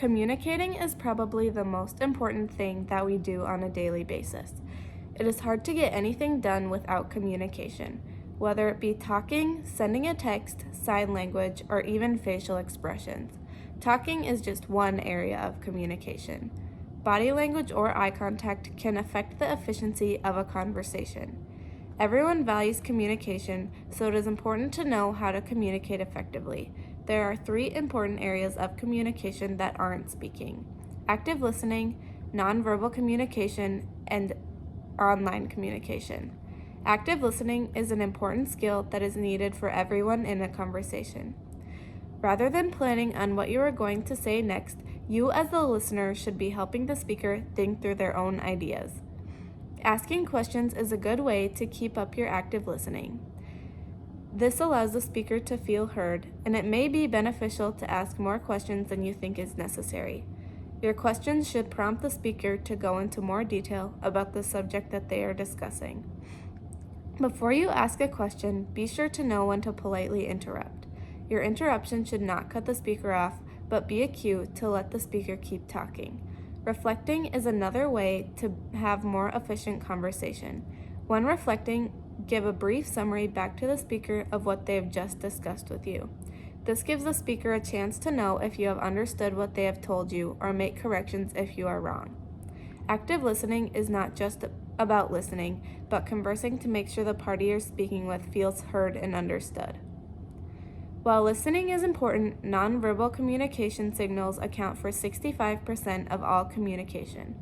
Communicating is probably the most important thing that we do on a daily basis. It is hard to get anything done without communication, whether it be talking, sending a text, sign language, or even facial expressions. Talking is just one area of communication. Body language or eye contact can affect the efficiency of a conversation. Everyone values communication, so it is important to know how to communicate effectively. There are 3 important areas of communication that aren't speaking: active listening, nonverbal communication, and online communication. Active listening is an important skill that is needed for everyone in a conversation. Rather than planning on what you are going to say next, you as the listener should be helping the speaker think through their own ideas. Asking questions is a good way to keep up your active listening. This allows the speaker to feel heard, and it may be beneficial to ask more questions than you think is necessary. Your questions should prompt the speaker to go into more detail about the subject that they are discussing. Before you ask a question, be sure to know when to politely interrupt. Your interruption should not cut the speaker off, but be a cue to let the speaker keep talking. Reflecting is another way to have more efficient conversation. When reflecting, give a brief summary back to the speaker of what they have just discussed with you. This gives the speaker a chance to know if you have understood what they have told you or make corrections if you are wrong. Active listening is not just about listening, but conversing to make sure the party you're speaking with feels heard and understood. While listening is important, nonverbal communication signals account for 65% of all communication.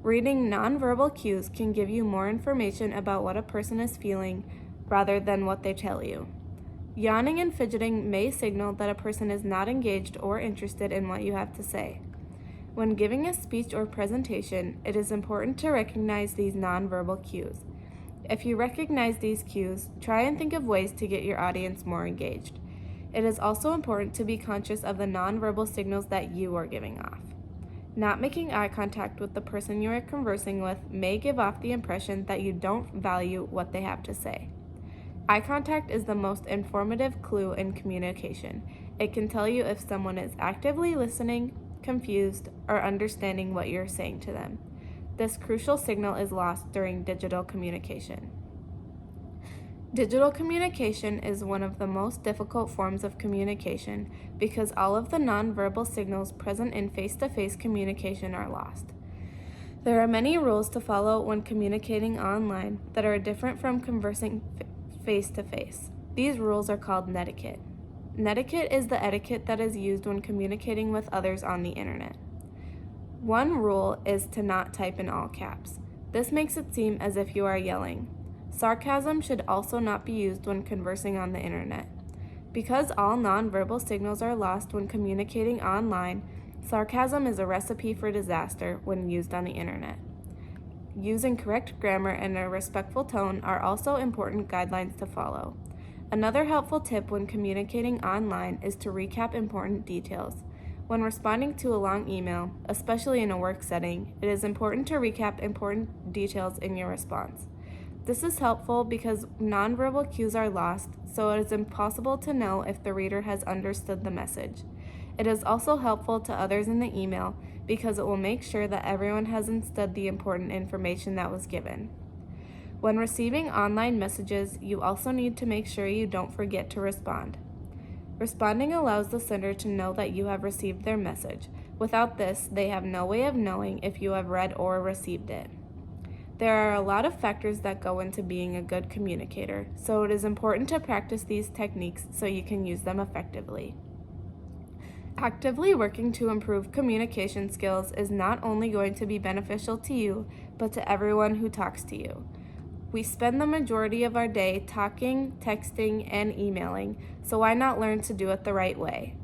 Reading nonverbal cues can give you more information about what a person is feeling rather than what they tell you. Yawning and fidgeting may signal that a person is not engaged or interested in what you have to say. When giving a speech or presentation, it is important to recognize these nonverbal cues. If you recognize these cues, try and think of ways to get your audience more engaged. It is also important to be conscious of the nonverbal signals that you are giving off. Not making eye contact with the person you are conversing with may give off the impression that you don't value what they have to say. Eye contact is the most informative clue in communication. It can tell you if someone is actively listening, confused, or understanding what you're saying to them. This crucial signal is lost during digital communication. Digital communication is one of the most difficult forms of communication because all of the nonverbal signals present in face-to-face communication are lost. There are many rules to follow when communicating online that are different from conversing face-to-face. These rules are called netiquette. Netiquette is the etiquette that is used when communicating with others on the internet. One rule is to not type in all caps. This makes it seem as if you are yelling. Sarcasm should also not be used when conversing on the internet. Because all nonverbal signals are lost when communicating online, sarcasm is a recipe for disaster when used on the internet. Using correct grammar and a respectful tone are also important guidelines to follow. Another helpful tip when communicating online is to recap important details. When responding to a long email, especially in a work setting, it is important to recap important details in your response. This is helpful because nonverbal cues are lost, so it is impossible to know if the reader has understood the message. It is also helpful to others in the email because it will make sure that everyone has understood the important information that was given. When receiving online messages, you also need to make sure you don't forget to respond. Responding allows the sender to know that you have received their message. Without this, they have no way of knowing if you have read or received it. There are a lot of factors that go into being a good communicator, so it is important to practice these techniques so you can use them effectively. Actively working to improve communication skills is not only going to be beneficial to you, but to everyone who talks to you. We spend the majority of our day talking, texting, and emailing, so why not learn to do it the right way?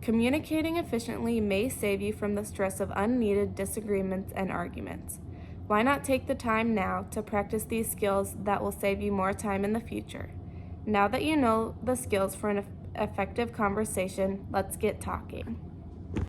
Communicating efficiently may save you from the stress of unneeded disagreements and arguments. Why not take the time now to practice these skills that will save you more time in the future? Now that you know the skills for an effective conversation, let's get talking.